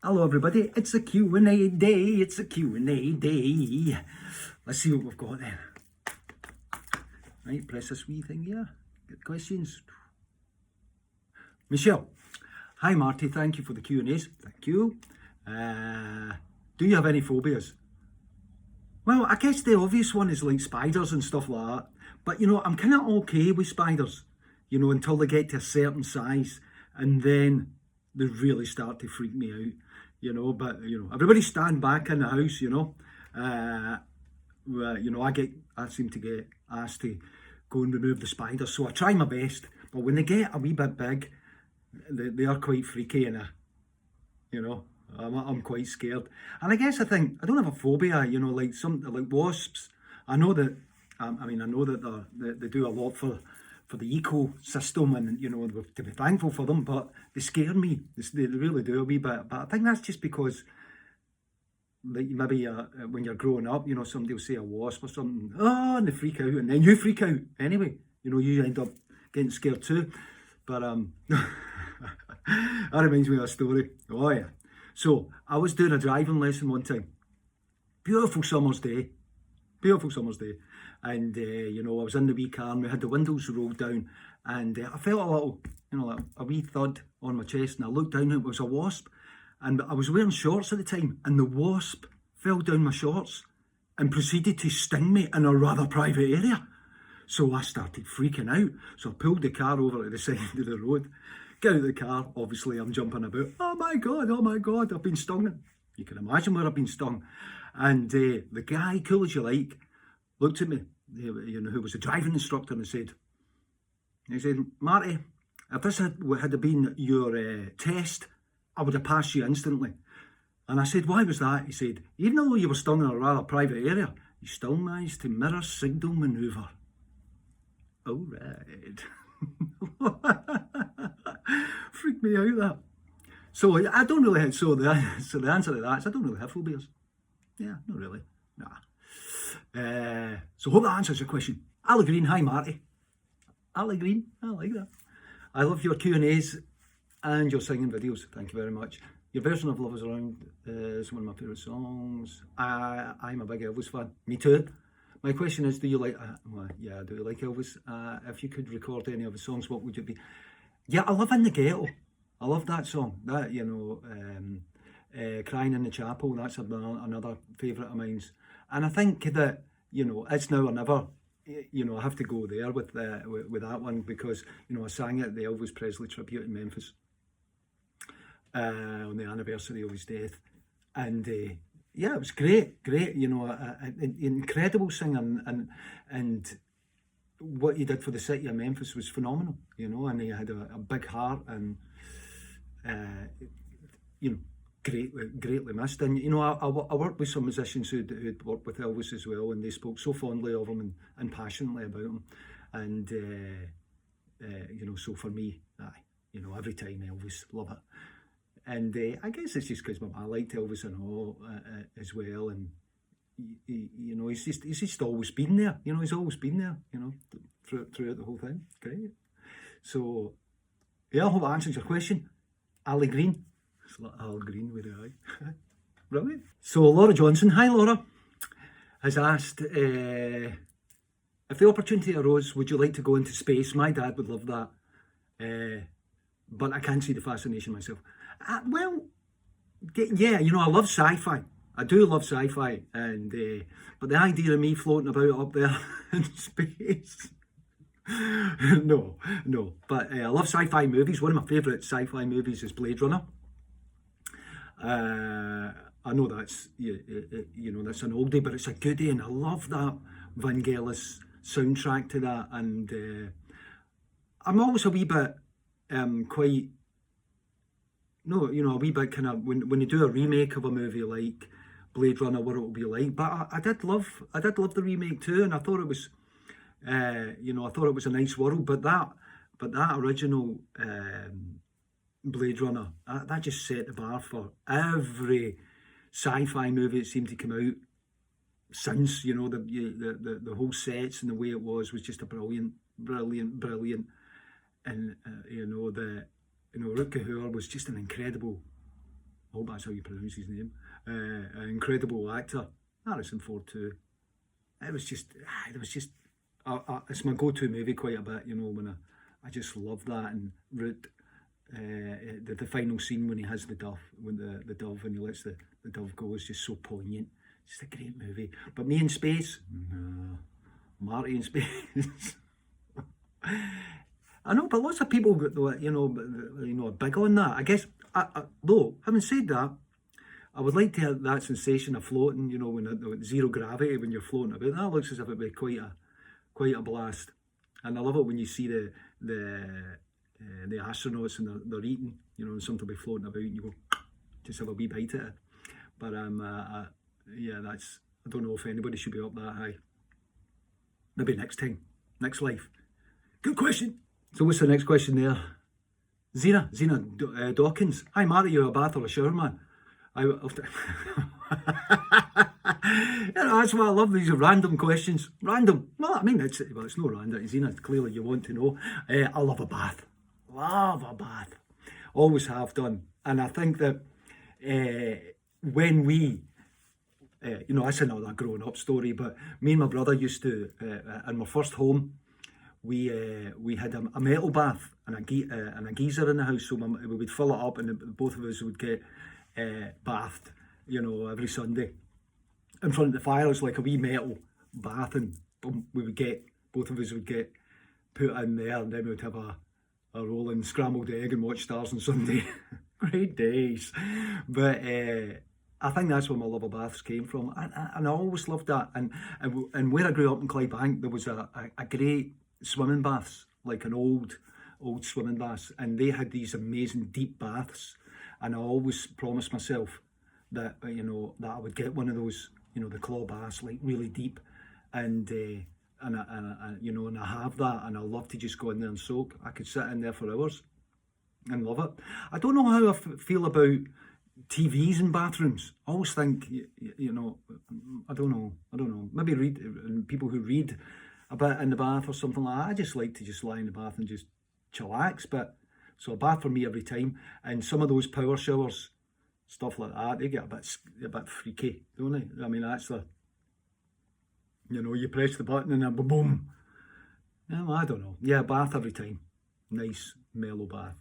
Hello everybody, it's a Q&A day, it's a Q&A day. Let's see what we've got then. Right, press this wee thing here, get questions. Michelle, hi Marty, thank you for the Q&As, thank you. Do you have any phobias? Well, I guess the obvious one is like spiders and stuff like that. But you know, I'm kind of okay with spiders, you know, until they get to a certain size and then they really start to freak me out. You know, but you know, everybody stand back in the house. You know, I seem to get asked to go and remove the spiders, so I try my best. But when they get a wee bit big, they are quite freaky, and I'm quite scared. And I guess I don't have a phobia. You know, like wasps. I know that. I know that they do a lot for the ecosystem, and you know, to be thankful for them, but they scare me. They really do a wee bit. But I think that's just because, like, maybe when you're growing up, you know, somebody will say a wasp or something, and they freak out, and then you freak out anyway. You know, you end up getting scared too. But that reminds me of a story. Oh yeah. So I was doing a driving lesson one time. Beautiful summer's day. And, you know, I was in the wee car and we had the windows rolled down, and I felt a little, you know, like a wee thud on my chest, and I looked down and it was a wasp, and I was wearing shorts at the time, and the wasp fell down my shorts and proceeded to sting me in a rather private area. So I started freaking out. So I pulled the car over to the side of the road, get out of the car, obviously I'm jumping about, oh my God, I've been stung. You can imagine where I've been stung. And the guy, cool as you like, looked at me, you know, who was a driving instructor, and he said, Marty, if this had been your test, I would have passed you instantly. And I said, why was that? He said, even though you were stung in a rather private area, you still managed to mirror signal manoeuvre. All right. Freaked me out, that. So I don't really have, so the answer to that is I don't really have phobias. Yeah, not really. Nah. So hope that answers your question. Ali Green, hi Marty. Ali Green, I like that. I love your Q&As and your singing videos. Thank you very much. Your version of Love Is Around is one of my favourite songs. I'm a big Elvis fan. Me too. My question is, do you like, I do like Elvis. If you could record any of his songs, what would it be? Yeah, I love In the Ghetto. I love that song. That, you know, Crying in the Chapel, that's another favourite of mine. And I think that, you know, it's now or never. You know, I have to go there with that one, because, you know, I sang it at the Elvis Presley tribute in Memphis on the anniversary of his death. And yeah, it was great, you know, an incredible singing, and what he did for the city of Memphis was phenomenal, you know, and he had a big heart, and, you know, greatly missed. And you know, I worked with some musicians who'd worked with Elvis as well, and they spoke so fondly of him and passionately about him. And you know, so for me, you know, every time Elvis, love it. And I guess it's just because I liked Elvis and all as well. And you know, he's just always been there. You know, he's always been there. You know, throughout the whole thing. Great. So yeah, I hope that answers your question. Ali Green. It's like Al Green with an eye. Brilliant. So Laura Johnson, hi Laura, has asked, if the opportunity arose, would you like to go into space? My dad would love that, but I can't see the fascination myself. Well, yeah, you know, I love sci-fi. I do love sci-fi, and but the idea of me floating about up there in space, no. But I love sci-fi movies. One of my favourite sci-fi movies is Blade Runner. I know that's, you know, that's an oldie, but it's a goodie, and I love that Vangelis soundtrack to that. And I'm always a wee bit a wee bit kind of, when you do a remake of a movie like Blade Runner, what it will be like. But I did love the remake too, and I thought it was, you know, I thought it was a nice world. But that original Blade Runner, that just set the bar for every sci-fi movie that seemed to come out since. You know, the whole sets and the way it was just a brilliant. And you know, Rutger Hauer was just an incredible I hope that's how you pronounce his name. An incredible actor. Harrison Ford too. It was just, it's my go-to movie quite a bit, you know, when I just love that. And Root, the final scene when he has the dove, when the dove, and he lets the dove go, is just so poignant. It's a great movie. But me in space? No. Marty in space? I know, but lots of people, you know, are big on that. I guess, though, having said that, I would like to have that sensation of floating, you know, when zero gravity, when you're floating about. That looks as if it'd be quite a blast. And I love it when you see the astronauts and they're eating, you know, and something will be floating about, and you go, just have a wee bite at it. But yeah, I don't know if anybody should be up that high. Maybe next time, next life. Good question. So what's the next question there? Zena Dawkins. Hi Marty, you a bath or a shower man? You know, that's why I love these random questions. Random. Well, I mean, it's no random. Zena, clearly you want to know. I love a bath. Love a bath. Always have done. And I think that when we, you know, that's another growing up story, but me and my brother used to, in my first home, we had a metal bath and a geyser in the house, so we would fill it up, and both of us would get bathed, you know, every Sunday in front of the fire. It was like a wee metal bath, and both of us would get put in there, and then we would have a rolling scrambled egg and watch stars on Sunday. Great days. But I think that's where my love of baths came from, and I always loved that. And where I grew up in Clydebank, there was a great swimming baths, like an old swimming baths, and they had these amazing deep baths. And I always promised myself that, you know, that I would get one of those, you know, the claw baths, like really deep, and I, you know, and I have that, and I love to just go in there and soak. I could sit in there for hours and love it. I don't know how I feel about TVs in bathrooms. I always think, you know, I don't know. Maybe people who read a bit in the bath or something like that. I just like to just lie in the bath and just chillax, but. So a bath for me every time. And some of those power showers, stuff like that, they get a bit freaky, don't they? I mean, that's you know, you press the button and then boom. Yeah, well, I don't know. Yeah, bath every time. Nice, mellow bath.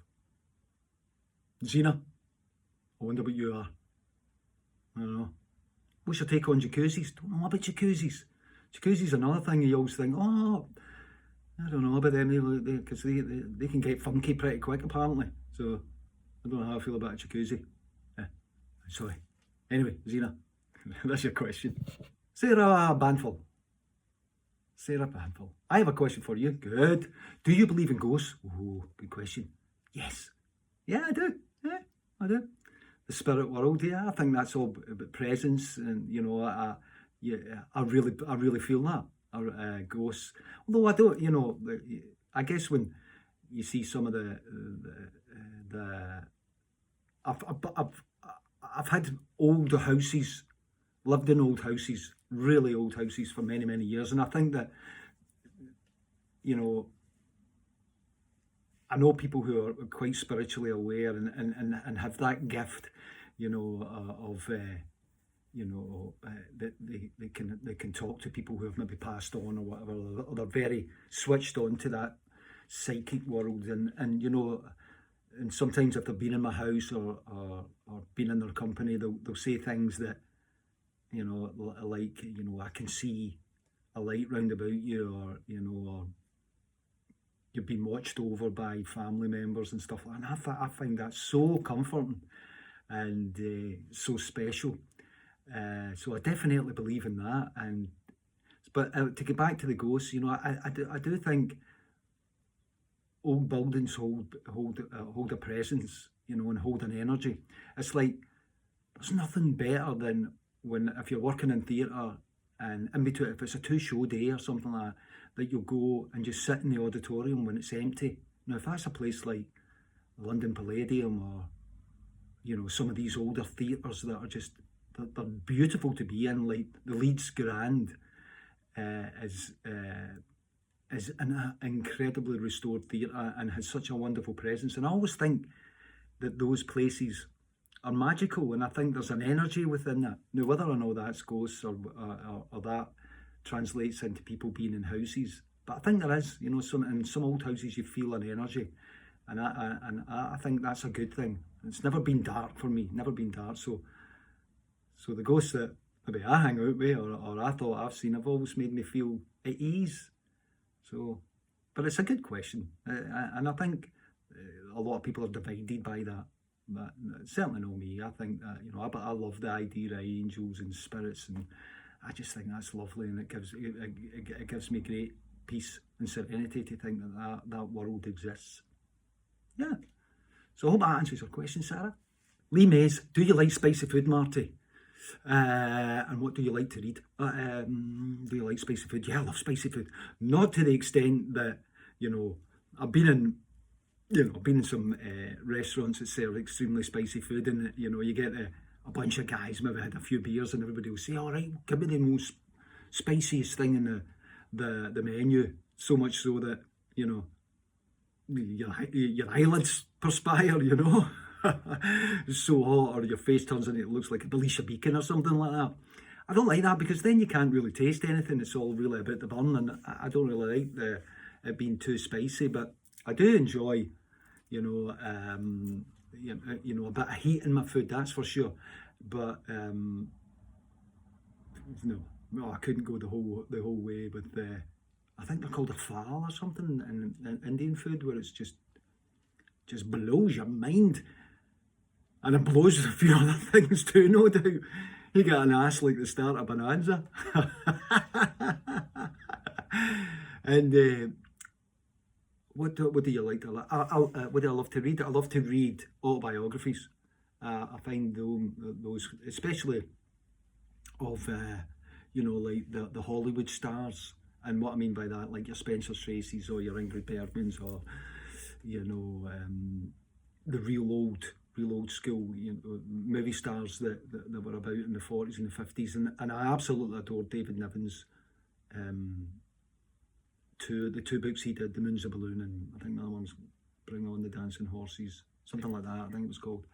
Zena, I wonder what you are. I don't know. What's your take on jacuzzis? Don't know about jacuzzis. Jacuzzis are another thing you always think, oh, I don't know about them, because they can get funky pretty quick, apparently. So, I don't know how I feel about a jacuzzi. Sorry. Anyway, Zena, that's your question. Sarah Banfield. I have a question for you. Good. Do you believe in ghosts? Oh, good question. Yes. Yeah, I do. Yeah, I do. The spirit world, yeah, I think that's all about presence, and, you know, I really feel that. Ghosts. Although I don't, you know, I guess when you see some of the I've had older houses, lived in old houses, really old houses for many years, and I think that, you know, I know people who are quite spiritually aware and have that gift, you know, of you know, that they can talk to people who have maybe passed on or whatever, or they're very switched on to that psychic world, and you know, and sometimes if they've been in my house or been in their company, they'll say things that, you know, like, you know, I can see a light round about you, or, you know, or you've been watched over by family members and stuff like that. And I find that so comforting and so special. So I definitely believe in that. But to get back to the ghosts, you know, I do think old buildings hold a presence, you know, and hold an energy. It's like there's nothing better than if you're working in theatre, and in between, if it's a 2-show day or something like that, you'll go and just sit in the auditorium when it's empty. Now, if that's a place like London Palladium, or, you know, some of these older theatres that are just, they're beautiful to be in, like the Leeds Grand is an incredibly restored theatre and has such a wonderful presence. And I always think that those places are magical, and I think there's an energy within that. Now, whether or not that's ghosts or that translates into people being in houses, but I think there is, you know, in some old houses you feel an energy, and I think that's a good thing. It's never been dark for me, never been dark. So the ghosts that maybe I hang out with or I thought I've seen have always made me feel at ease. So, but it's a good question, and I think a lot of people are divided by that. But certainly not me. I think that, you know, I love the idea of angels and spirits, and I just think that's lovely, and it gives me great peace and serenity to think that world exists. Yeah. So I hope that answers your question, Sarah. Lee Mays, do you like spicy food, Marty? And what do you like to read? Do you like spicy food? Yeah, I love spicy food. Not to the extent that, you know, I've been in some restaurants that serve extremely spicy food, and you know, you get a bunch of guys maybe had a few beers, and everybody will say, "All right, give me the most spiciest thing in the menu." So much so that, you know, your eyelids perspire, you know. It's so hot, or your face turns into, it looks like a Belisha beacon or something like that. I don't like that, because then you can't really taste anything. It's all really about the burn, and I don't really like it being too spicy. But I do enjoy, you know, a bit of heat in my food, that's for sure. But no, I couldn't go the whole way with I think they're called a fal or something in Indian food, where it's just blows your mind, and it blows a few other things too, no doubt. You get an ass like the start of Bonanza. And what do you like to what do I love to read? I love to read autobiographies. I find those, especially of you know, like the Hollywood stars, and what I mean by that, like your Spencer Tracy's or your Ingrid Bergmans, or, you know, the real old school, you know, movie stars that were about in the 40s and the 50s, and I absolutely adore David Niven's the two books he did, The Moon's a Balloon, and I think the other one's Bring On the Dancing Horses, something like that, I think it was called.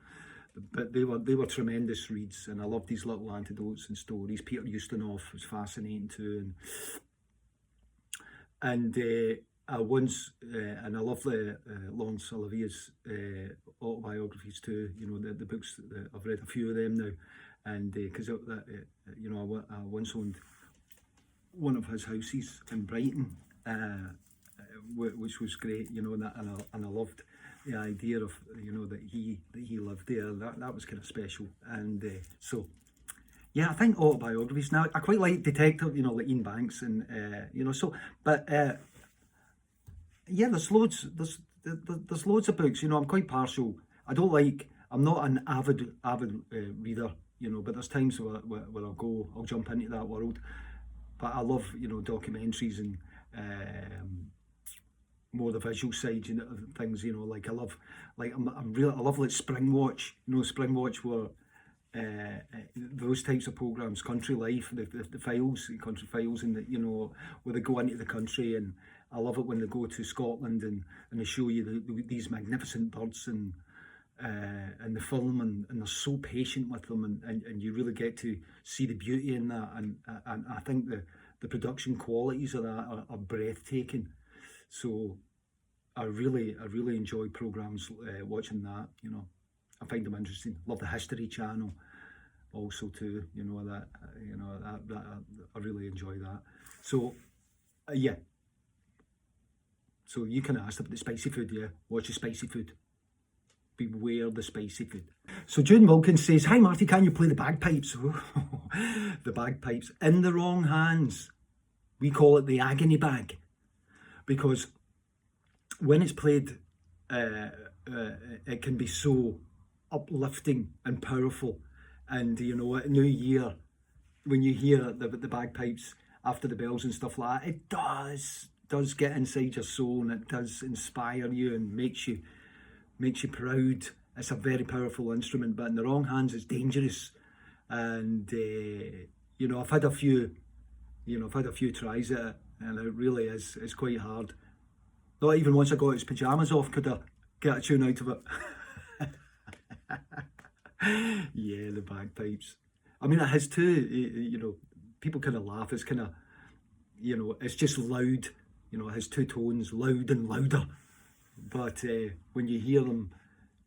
But they were tremendous reads, and I loved these little anecdotes and stories. Peter Ustinov was fascinating too, and I once and I love Laurence Olivier's autobiographies too. You know, the books, I've read a few of them now, and because you know, I once owned one of his houses in Brighton, which was great, you know, and I loved the idea of, you know, that he lived there. That was kind of special, and so yeah, I think autobiographies. Now, I quite like detective, you know, like Ian Banks, and you know, so, but yeah, there's loads of books. You know, I'm quite partial. I'm not an avid reader, you know, but there's times where I'll jump into that world. But I love, you know, documentaries and more the visual side, you know, things, you know, like I love like Springwatch, you know, Springwatch were those types of programs, Country Life, the country files, and you know, where they go into the country, and I love it when they go to Scotland and they show you these magnificent birds and the film, and they're so patient with them, and you really get to see the beauty in that, and I think the production qualities of that are breathtaking. So I really enjoy programs watching that, you know. I find them interesting. Love the History Channel also too, you know, that I really enjoy that. So yeah. So you can ask about the spicy food, yeah. Watch the spicy food. Beware the spicy food. So June Wilkins says, "Hi Marty, can you play the bagpipes?" The bagpipes in the wrong hands. We call it the agony bag, because when it's played, it can be so uplifting and powerful. And you know, at New Year, when you hear the bagpipes after the bells and stuff like that, it does get inside your soul, and it does inspire you and makes you proud. It's a very powerful instrument, but in the wrong hands it's dangerous. And you know, I've had a few tries at it, and it really is, it's quite hard. Not even once I got his pyjamas off could I get a tune out of it. Yeah, the bagpipes. I mean, it has too, you know, people kind of laugh. It's kind of, you know, it's just loud. You know, it has two tones, loud and louder. But when you hear them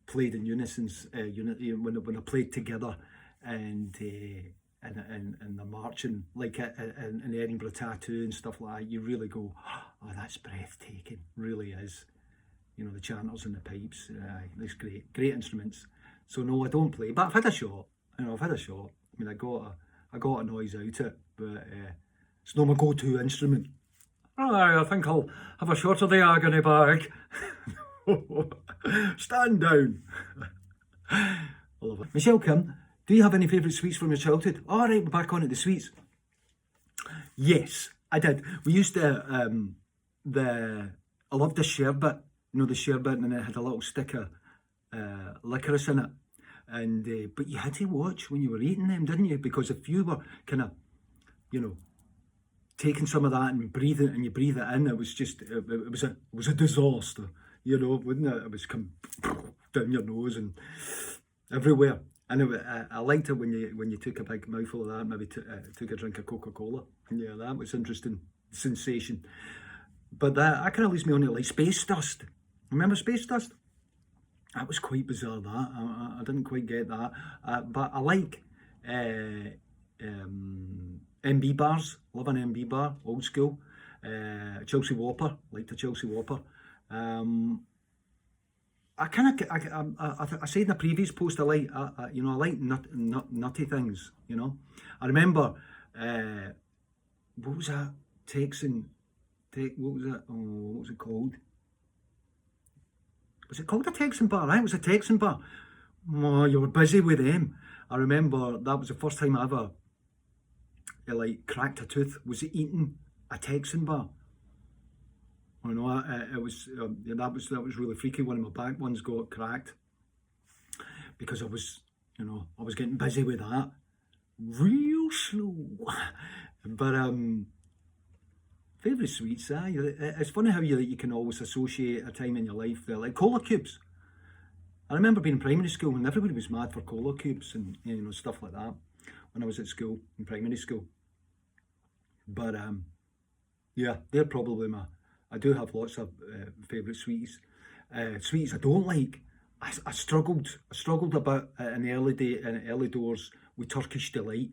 played in unison, when they're played together, and they're marching like in Edinburgh Tattoo and stuff like that, you really go, oh, that's breathtaking. Really is. You know, the chanters and the pipes, these great instruments. So no, I don't play, but I've had a shot. You know, I've had a shot. I mean, I got a noise out it, but it's not my go-to instrument. Aye, I think I'll have a shot of the agony bag. Stand down. I love it. Michelle Kim, do you have any favourite sweets from your childhood? All right, we're back on to the sweets. Yes, I did. We used to, I loved the sherbet. You know, the sherbet, and it had a little stick of licorice in it. And but you had to watch when you were eating them, didn't you? Because if you were kind of, you know, taking some of that and breathing, and you breathe it in, it was just, it was a disaster, you know, wouldn't it? It was come down your nose and everywhere. And I liked it when you took a big mouthful of that, maybe took a drink of Coca-Cola. Yeah, that was interesting sensation. But that kind of leads me on to like space dust. Remember space dust? That was quite bizarre, that. I didn't quite get that. But I like MB bars. Love an MB bar, old school. Chelsea Whopper, liked a Chelsea Whopper. I said in the previous post, I like nutty things, you know. I remember, what was that? What was it called? Was it called a Texan bar? Right, it was a Texan bar. Oh, you were busy with them. I remember that was the first time I ever cracked a tooth, was eating a Texan bar. You know, that was really freaky. One of my back ones got cracked because I was getting busy with that real slow. But favourite sweets, it's funny how you can always associate a time in your life there, like cola cubes. I remember being in primary school and everybody was mad for cola cubes and, you know, stuff like that when I was at school, in primary school. But yeah, they're probably I do have lots of favourite sweets. Sweets I don't like. I struggled a bit in the early doors with Turkish Delight.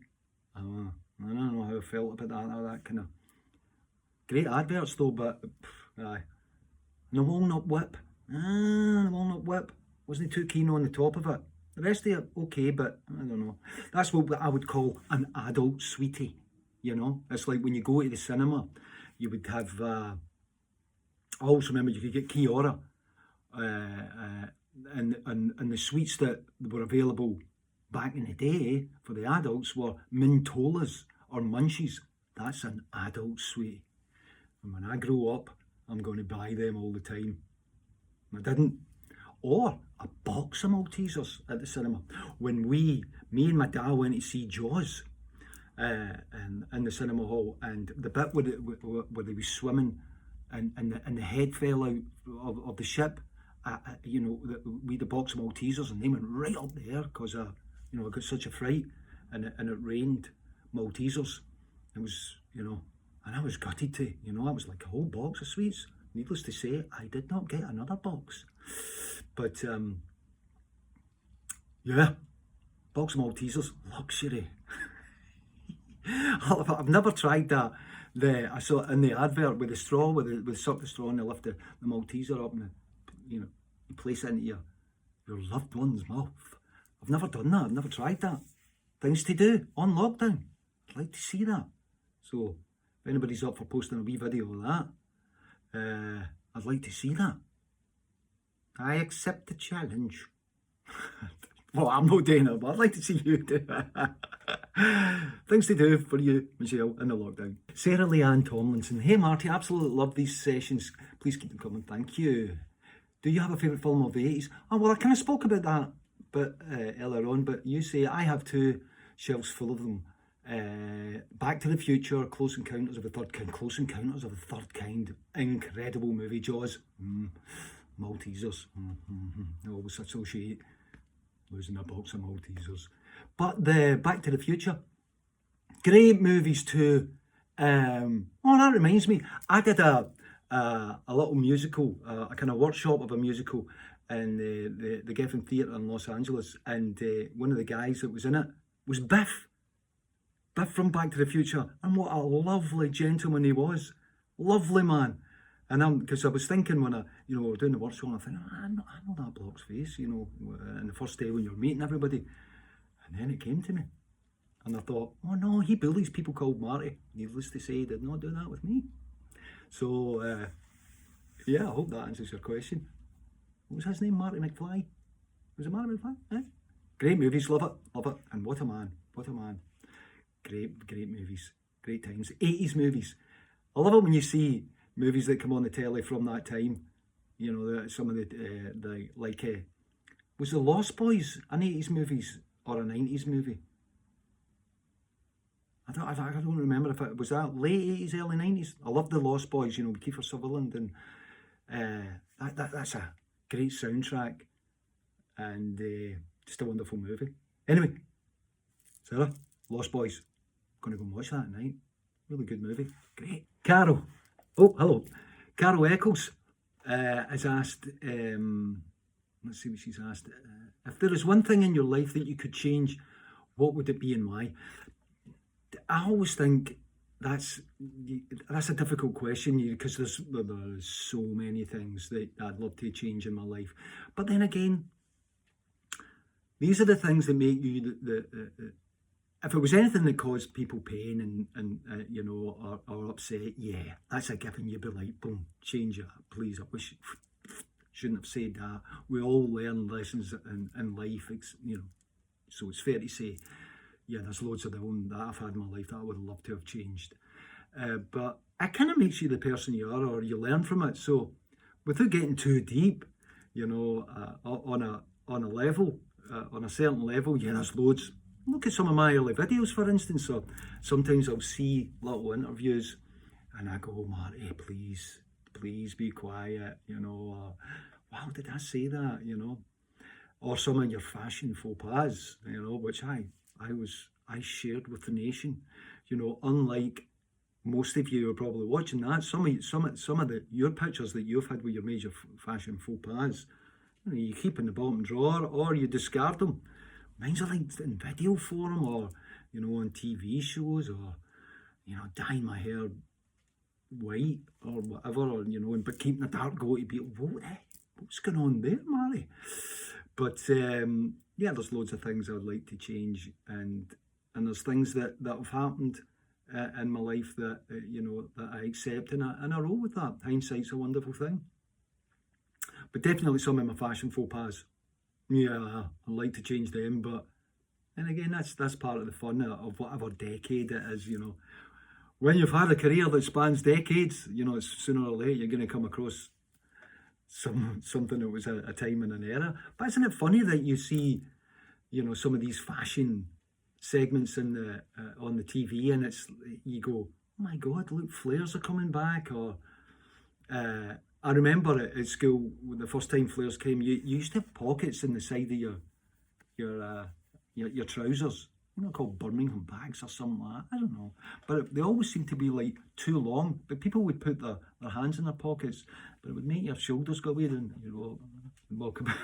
I don't know how I felt about that kind of great adverts though, but aye. And the walnut whip. The walnut whip. Wasn't too keen on the top of it. The rest of it, okay, but I don't know. That's what I would call an adult sweetie, you know? It's like when you go to the cinema, you would have, I also remember you could get Kiora, and the sweets that were available back in the day for the adults were Mintolas or Munchies. That's an adult sweetie. And when I grow up, I'm going to buy them all the time. I didn't. Or a box of Maltesers at the cinema. When me and my dad went to see Jaws in the cinema hall, and the bit where they were swimming and the head fell out of the ship, you know, we had a box of Maltesers and they went right up there because, you know, I got such a fright, and it rained Maltesers. It was, you know, and I was gutted to, you know, I was like a whole box of sweets. Needless to say, I did not get another box. But, yeah, box of Maltesers, luxury. I've never tried that. I saw in the advert with the straw, with suck the straw and they lift the Malteser up and, you place it into your loved one's mouth. I've never done that. I've never tried that. Things to do on lockdown. I'd like to see that. So, if anybody's up for posting a wee video of that, I'd like to see that. I accept the challenge. Well, I'm not doing it, but I'd like to see you do it. Things to do for you, Michelle, in the lockdown. Sarah Leanne Tomlinson. Hey, Marty, absolutely love these sessions. Please keep them coming. Thank you. Do you have a favourite film of the 80s? Oh, well, I kind of spoke about that earlier on, but you say I have two shelves full of them. Back to the Future, Close Encounters of the Third Kind. Close Encounters of the Third Kind. Incredible movie. Jaws. Maltesers. I always associate losing a box of Maltesers. But the Back to the Future, great movies too. Oh, that reminds me, I did a little musical, a kind of workshop of a musical in the Geffen Theatre in Los Angeles, and one of the guys that was in it was Biff from Back to the Future, and what a lovely gentleman he was, lovely man. And because I was thinking when we were doing the workshop, I thought, I know that bloke's face, in the first day when you're meeting everybody, and then it came to me. And I thought, oh no, he bullies people called Marty. Needless to say, he did not do that with me. So, yeah, I hope that answers your question. What was his name? Marty McFly? Was it Marty McFly? Eh? Great movies, love it. And what a man. Great movies, great times. 80s movies. I love it when you see movies that come on the telly from that time. Some of the was The Lost Boys an 80s movies or a 90s movie? I don't remember if it was that late 80s, early 90s. I love The Lost Boys, with Kiefer Sutherland, and that's a great soundtrack, and just a wonderful movie. Anyway, Sarah, Lost Boys, gonna go and watch that tonight. Really good movie, great. Carol, oh hello, Carol Eccles has asked, let's see what she's asked. If there is one thing in your life that you could change, what would it be and why? I always think that's a difficult question, because there's so many things that I'd love to change in my life. But then again, these are the things that make you if it was anything that caused people pain and or upset, yeah, that's a given. You'd be like, boom, change it, please. I wish shouldn't have said that. We all learn lessons in life, so it's fair to say, yeah, there's loads of them that I've had in my life that I would love to have changed. But it kind of makes you the person you are, or you learn from it. So without getting too deep, on a level, on a certain level, yeah, there's loads. Look at some of my early videos, for instance, or sometimes I'll see little interviews and I go, Marty, please be quiet, or wow, did I say that, or some of your fashion faux pas, which I shared with the nation, unlike most of you are probably watching that. Some of your pictures that you've had with your major fashion faux pas, you keep in the bottom drawer or you discard them. Mine's are like in video form, or on TV shows, or dyeing my hair white or whatever, or but keeping a dark goatee beard. What's going on there, Marty? But yeah, there's loads of things I'd like to change, and there's things that have happened in my life that that I accept, and I roll with that. Hindsight's a wonderful thing. But definitely some of my fashion faux pas, yeah, I'd like to change them. But and again, that's part of the fun of whatever decade it is. When you've had a career that spans decades, it's sooner or later you're going to come across something that was a time and an era. But isn't it funny that you see, some of these fashion segments in the on the TV, and you go, oh my God, look, flares are coming back. Or I remember at school, the first time flares came, you used to have pockets in the side of your trousers, called Birmingham bags or something like that. I don't know, but they always seemed to be like too long. But people would put their hands in their pockets, but it would make your shoulders go weird, and walk about.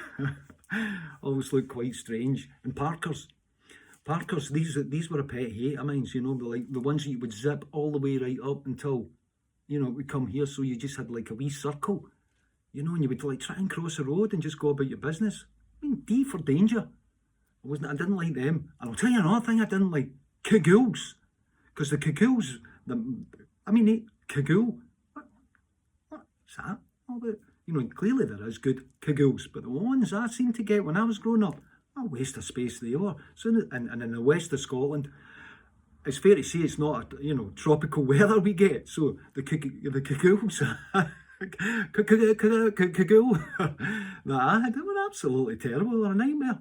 Always look quite strange. And Parkers, these were a pet hate of mine. Like the ones that you would zip all the way right up until it would come here, so you just had like a wee circle, and you would like try and cross the road and just go about your business. I mean, D for danger. I didn't like them. And I'll tell you another thing I didn't like, cagoules. Because the cagoules, cagoule, what's that? Oh, but, clearly there is good cagoules, but the ones I seemed to get when I was growing up, a waste of space they were. So, and in the west of Scotland, it's fair to say it's not tropical weather we get. So the cagoules, cagoule that I had, they were absolutely terrible. They were a nightmare.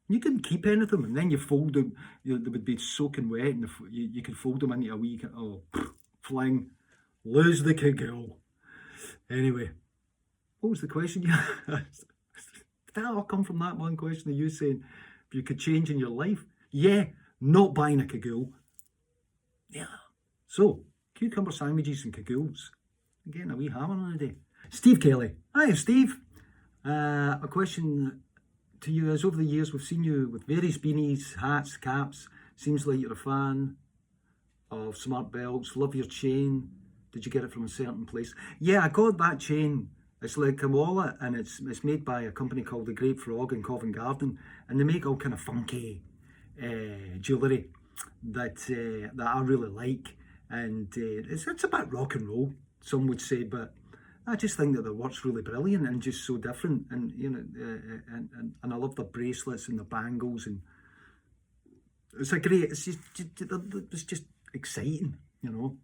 You couldn't keep any of them, and then you fold them. They would be soaking wet, and you could fold them into a wee fling. Lose the cagoule. Anyway, what was the question you asked? Did that all come from that one question of you saying, you could change in your life? Yeah, not buying a cagoule. Yeah. So, cucumber sandwiches and cagoules. Getting a wee hammer on a day. Steve Kelly. Hi, Steve. A question to you is, over the years we've seen you with various beanies, hats, caps. Seems like you're a fan of smart belts. Love your chain. Did you get it from a certain place? Yeah, I got that chain. It's like a wallet, and it's made by a company called the Great Frog in Covent Garden, and they make all kind of funky jewellery that I really like, and it's a bit rock and roll, some would say, but I just think that the work's really brilliant and just so different, and you know, and I love the bracelets and the bangles, and it's just exciting, you know.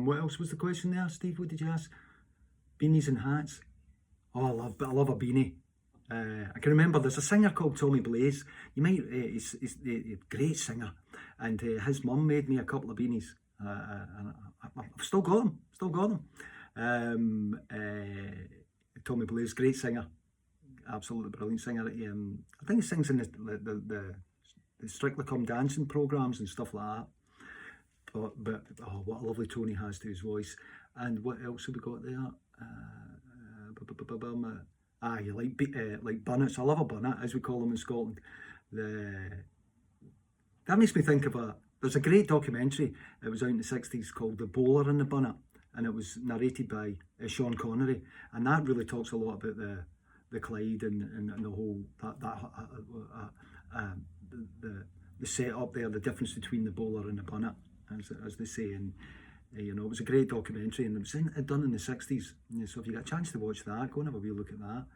What else was the question there, Steve? What did you ask? Beanies and hats. Oh, I love a beanie. I can remember there's a singer called Tommy Blaze. You might, he's a great singer, and his mum made me a couple of beanies. I've still got them. Tommy Blaze, great singer, absolutely brilliant singer. I think he sings in the Strictly Come Dancing programs and stuff like that. But oh, what a lovely tone he has to his voice. And what else have we got there? You like bunnets. I love a bunnet, as we call them in Scotland. That makes me think of there's a great documentary. It was out in the 60s called The Bowler and the Bunnet, and it was narrated by Sean Connery, and that really talks a lot about the Clyde and the whole the setup there, the difference between the bowler and the bunnet, as they say, and you know, it was a great documentary, and it was done in the 60s. So if you get a chance to watch that, go and have a wee look at that.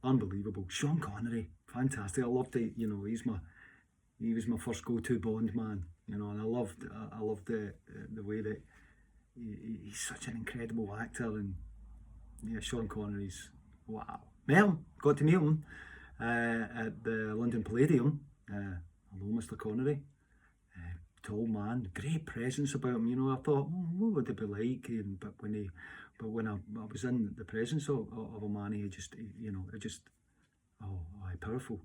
Unbelievable. Sean Connery, fantastic. I loved it. You know, he was my first go-to Bond man. You know, and I loved the way that he's such an incredible actor, and yeah, Sean Connery's wow. Met him, got to meet him at the London Palladium. Hello, Mr. Connery. Tall man, great presence about him. You know, I thought, what would it be like? But when I was in the presence of a man, powerful,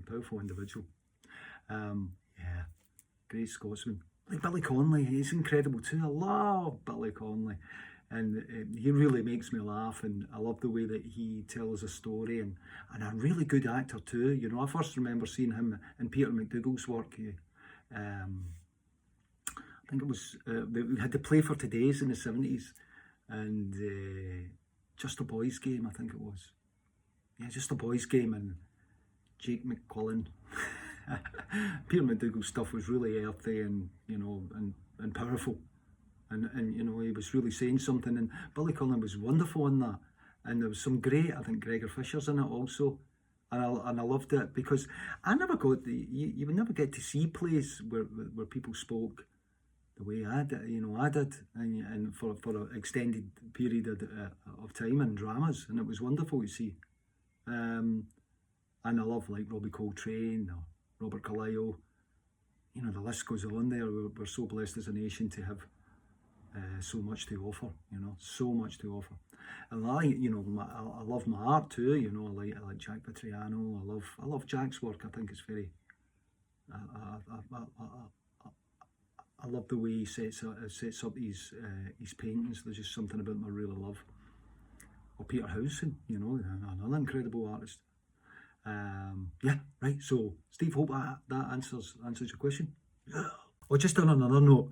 powerful individual. Yeah, great Scotsman. Like Billy Connolly, he's incredible too. I love Billy Connolly, and he really makes me laugh. And I love the way that he tells a story, and a really good actor too. You know, I first remember seeing him in Peter McDougall's work. I think it was, we had to play for Today's in the 70s, and Just a Boys Game, I think it was. Yeah, Just a Boys Game, and Jake McQuillan. Peter McDougall's stuff was really earthy and, you know, and powerful. And you know, he was really saying something, and Billy Connolly was wonderful in that. And there was some great, I think Gregor Fisher's in it also. And I loved it, because I never got you would never get to see plays where people spoke the way I did, and for an extended period of time in dramas, and it was wonderful to see. And I love like Robbie Coltrane or Robert Carlyle. You know, the list goes on there. We're so blessed as a nation to have so much to offer. You know, so much to offer. And I love my art too. You know, I like Jack Petriano. I love Jack's work. I think it's very. I love the way he sets up his paintings. There's just something about him I really love. Or Peter Howson, you know, another incredible artist. Yeah, right. So, Steve, hope that answers your question. Yeah. Or just on another note,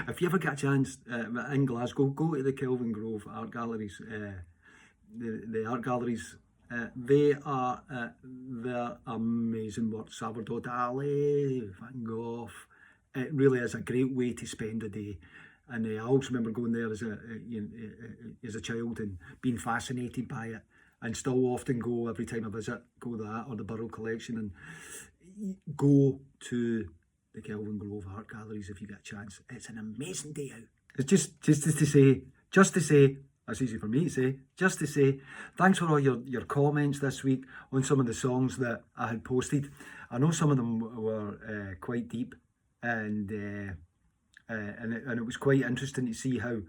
if you ever get a chance in Glasgow, go to the Kelvin Grove Art Galleries. The art galleries. They're amazing work. Salvador Dali, Van Gogh. It really is a great way to spend a day. And I always remember going there as a child and being fascinated by it, and still often go every time I visit. Go that or the Burrell Collection, and go to the Kelvin Grove Art Galleries if you get a chance. It's an amazing day out. It's just to say. That's easy for me to say. Just to say, thanks for all your comments this week on some of the songs that I had posted. I know some of them were quite deep, and it was quite interesting to see how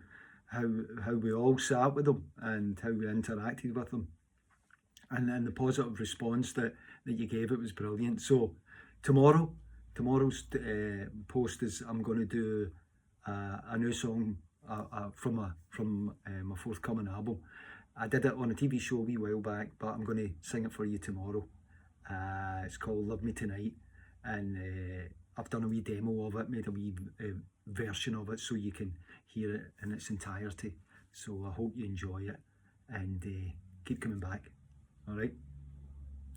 we all sat with them and how we interacted with them. and the positive response that you gave it was brilliant. So tomorrow's post is I'm going to do a new song from my forthcoming album. I did it on a TV show a wee while back, but I'm going to sing it for you tomorrow. It's called Love Me Tonight, and I've done a wee demo of it, made a wee version of it so you can hear it in its entirety. So I hope you enjoy it, and keep coming back. All right,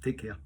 take care.